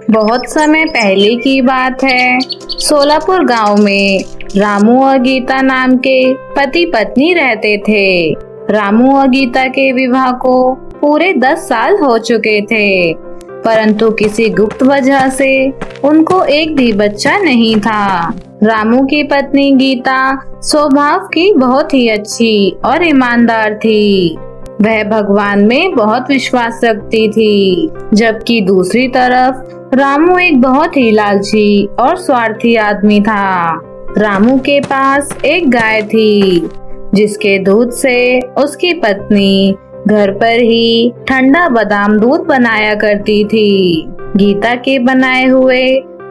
बहुत समय पहले की बात है। सोलापुर गांव में रामू और गीता नाम के पति पत्नी रहते थे। रामू और गीता के विवाह को पूरे 10 साल हो चुके थे, परंतु किसी गुप्त वजह से उनको एक भी बच्चा नहीं था। रामू की पत्नी गीता स्वभाव की बहुत ही अच्छी और ईमानदार थी। वह भगवान में बहुत विश्वास रखती थी, जबकि दूसरी तरफ रामू एक बहुत ही लालची और स्वार्थी आदमी था। रामू के पास एक गाय थी, जिसके दूध से उसकी पत्नी घर पर ही ठंडा बादाम दूध बनाया करती थी। गीता के बनाए हुए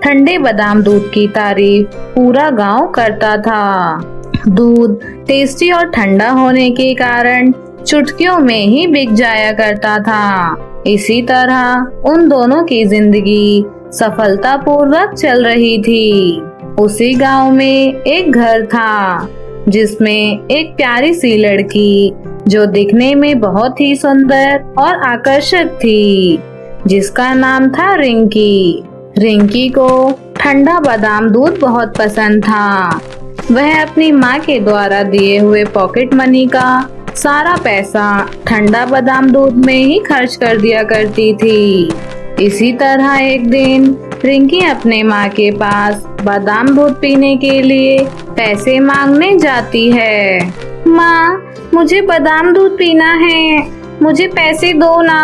ठंडे बादाम दूध की तारीफ पूरा गांव करता था। दूध टेस्टी और ठंडा होने के कारण चुटकियों में ही बिक जाया करता था। इसी तरह उन दोनों की जिंदगी सफलतापूर्वक चल रही थी। उसी गांव में एक घर था, जिसमें एक प्यारी सी लड़की जो दिखने में बहुत ही सुंदर और आकर्षक थी, जिसका नाम था रिंकी। रिंकी को ठंडा बादाम दूध बहुत पसंद था। वह अपनी माँ के द्वारा दिए हुए पॉकेट मनी का सारा पैसा ठंडा बादाम दूध में ही खर्च कर दिया करती थी। इसी तरह एक दिन रिंकी अपने माँ के पास बादाम दूध पीने के लिए पैसे मांगने जाती है। माँ, मुझे बादाम दूध पीना है, मुझे पैसे दो ना,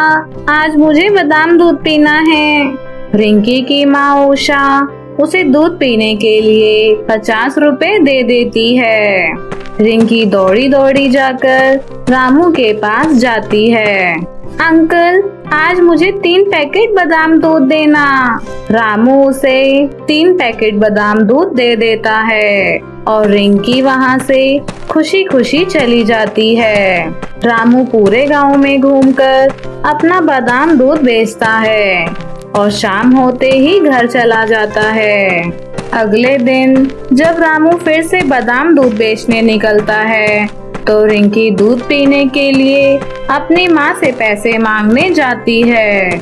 आज मुझे बादाम दूध पीना है। रिंकी की माँ उषा उसे दूध पीने के लिए 50 रुपए दे देती है। रिंकी दौड़ी दौड़ी जाकर रामू के पास जाती है। अंकल, आज मुझे 3 पैकेट बादाम दूध देना। रामू उसे 3 पैकेट बादाम दूध दे देता है और रिंकी वहाँ से खुशी खुशी चली जाती है। रामू पूरे गांव में घूमकर अपना बादाम दूध बेचता है और शाम होते ही घर चला जाता है। अगले दिन जब रामू फिर से बादाम दूध बेचने निकलता है, तो रिंकी दूध पीने के लिए अपनी माँ से पैसे मांगने जाती है।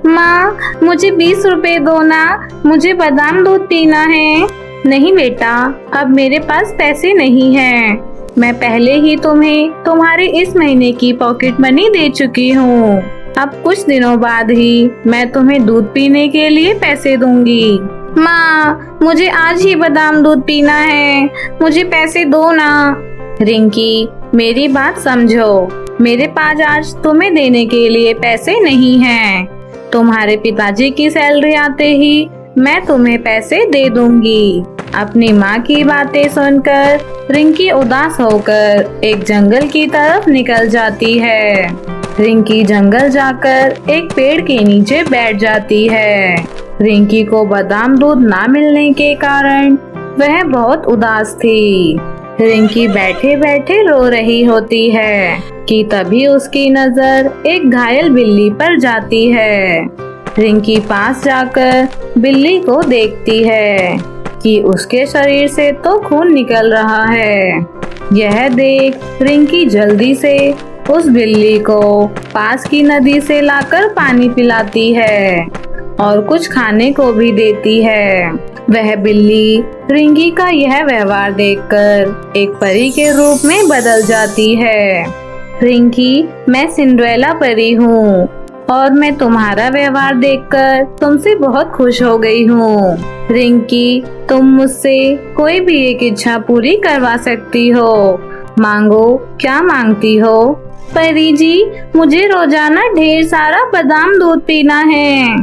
माँ, मुझे 20 रुपए दो ना, मुझे बादाम दूध पीना है। नहीं बेटा, अब मेरे पास पैसे नहीं हैं। मैं पहले ही तुम्हें तुम्हारे इस महीने की पॉकेट मनी दे चुकी हूँ। अब कुछ दिनों बाद ही मैं तुम्हें दूध पीने के लिए पैसे दूंगी। माँ, मुझे आज ही बादाम दूध पीना है, मुझे पैसे दो ना। रिंकी, मेरी बात समझो, मेरे पास आज तुम्हें देने के लिए पैसे नहीं हैं। तुम्हारे पिताजी की सैलरी आते ही मैं तुम्हें पैसे दे दूंगी। अपनी माँ की बातें सुनकर रिंकी उदास होकर एक जंगल की तरफ निकल जाती है। रिंकी जंगल जाकर एक पेड़ के नीचे बैठ जाती है। रिंकी को बादाम दूध ना मिलने के कारण वह बहुत उदास थी। रिंकी बैठे बैठे रो रही होती है कि तभी उसकी नजर एक घायल बिल्ली पर जाती है। रिंकी पास जाकर बिल्ली को देखती है कि उसके शरीर से तो खून निकल रहा है। यह देख रिंकी जल्दी से उस बिल्ली को पास की नदी से लाकर पानी पिलाती है और कुछ खाने को भी देती है। वह बिल्ली रिंकी का यह व्यवहार देखकर एक परी के रूप में बदल जाती है। रिंकी, मैं सिंड्रेला परी हूँ और मैं तुम्हारा व्यवहार देखकर तुमसे बहुत खुश हो गई हूँ। रिंकी, तुम मुझसे कोई भी एक इच्छा पूरी करवा सकती हो। मांगो, क्या मांगती हो? परी जी, मुझे रोजाना ढेर सारा बादाम दूध पीना है।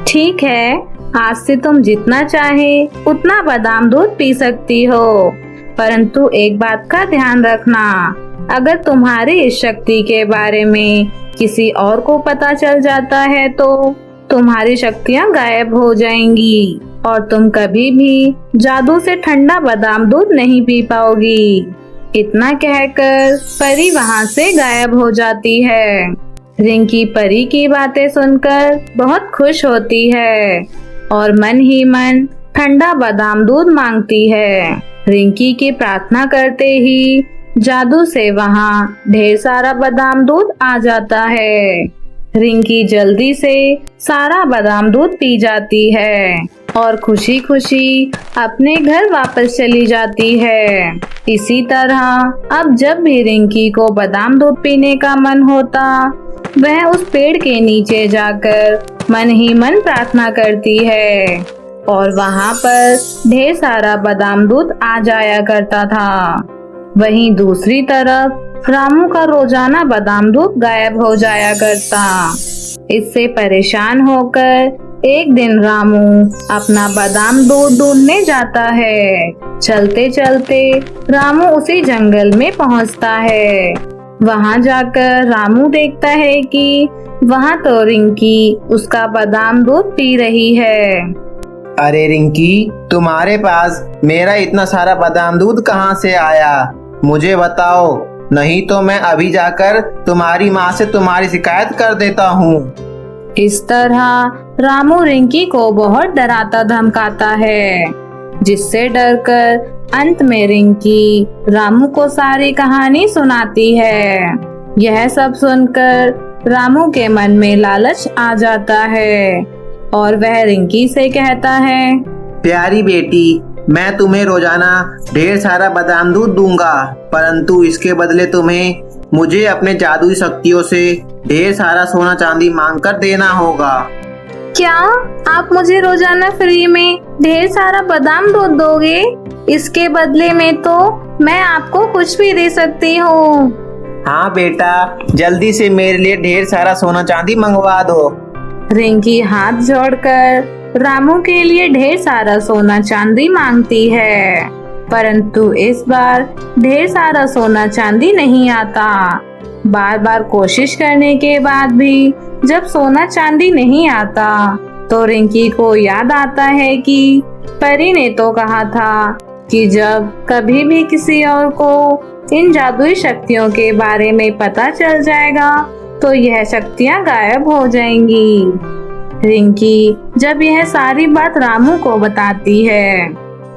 ठीक है, आज से तुम जितना चाहे उतना बादाम दूध पी सकती हो, परंतु एक बात का ध्यान रखना, अगर तुम्हारी इस शक्ति के बारे में किसी और को पता चल जाता है तो तुम्हारी शक्तियाँ गायब हो जाएंगी और तुम कभी भी जादू से ठंडा बादाम दूध नहीं पी पाओगी। इतना कहकर परी वहाँ से गायब हो जाती है। रिंकी परी की बातें सुनकर बहुत खुश होती है और मन ही मन ठंडा बादाम दूध मांगती है। रिंकी की प्रार्थना करते ही जादू से वहाँ ढेर सारा बादाम दूध आ जाता है। रिंकी जल्दी से सारा बादाम दूध पी जाती है और खुशी खुशी अपने घर वापस चली जाती है। इसी तरह अब जब भी रिंकी को बादाम दूध पीने का मन होता, वह उस पेड़ के नीचे जाकर मन ही मन प्रार्थना करती है और वहाँ पर ढेर सारा बादाम दूध आ जाया करता था। वहीं दूसरी तरफ रामू का रोजाना बादाम दूध गायब हो जाया करता। इससे परेशान होकर एक दिन रामू अपना बादाम दूध ढूंढने जाता है। चलते चलते रामू उसी जंगल में पहुंचता है। वहां जाकर रामू देखता है कि वहां तो रिंकी उसका बादाम दूध पी रही है। अरे रिंकी, तुम्हारे पास मेरा इतना सारा बादाम दूध कहाँ से आया? मुझे बताओ, नहीं तो मैं अभी जाकर तुम्हारी माँ से तुम्हारी शिकायत कर देता हूँ। इस तरह रामू रिंकी को बहुत डराता धमकाता है, जिससे डरकर अंत में रिंकी रामू को सारी कहानी सुनाती है। यह सब सुनकर रामू के मन में लालच आ जाता है और वह रिंकी से कहता है, प्यारी बेटी, मैं तुम्हें रोजाना ढेर सारा बादाम दूध दूंगा, परंतु इसके बदले तुम्हें मुझे अपने जादुई शक्तियों से ढेर सारा सोना चांदी मांग कर देना होगा। क्या आप मुझे रोजाना फ्री में ढेर सारा बादाम दूध दोगे? इसके बदले में तो मैं आपको कुछ भी दे सकती हूँ। हाँ बेटा, जल्दी से मेरे लिए ढेर सारा सोना चांदी मंगवा दो। रिंकी हाथ जोड़कर रामू के लिए ढेर सारा सोना चांदी मांगती है, परंतु इस बार ढेर सारा सोना चांदी नहीं आता। बार बार कोशिश करने के बाद भी जब सोना चांदी नहीं आता, तो रिंकी को याद आता है कि परी ने तो कहा था कि जब कभी भी किसी और को इन जादुई शक्तियों के बारे में पता चल जाएगा, तो यह शक्तियाँ गायब हो जाएंगी। रिंकी जब यह सारी बात रामू को बताती है,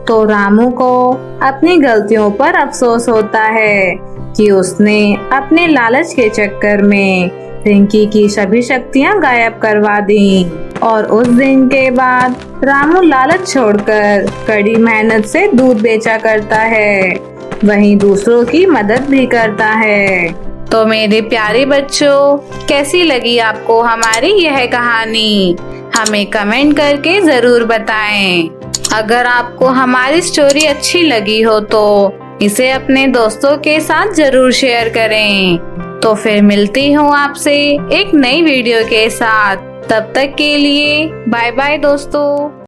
तो रामू को अपनी गलतियों पर अफसोस होता है कि उसने अपने लालच के चक्कर में रिंकी की सभी शक्तियां गायब करवा दी। और उस दिन के बाद रामू लालच छोड़कर कड़ी मेहनत से दूध बेचा करता है, वहीं दूसरों की मदद भी करता है। तो मेरे प्यारे बच्चों, कैसी लगी आपको हमारी यह कहानी? हमें कमेंट करके जरूर बताएं। अगर आपको हमारी स्टोरी अच्छी लगी हो तो इसे अपने दोस्तों के साथ जरूर शेयर करें। तो फिर मिलती हूँ आपसे एक नई वीडियो के साथ। तब तक के लिए बाय बाय दोस्तों।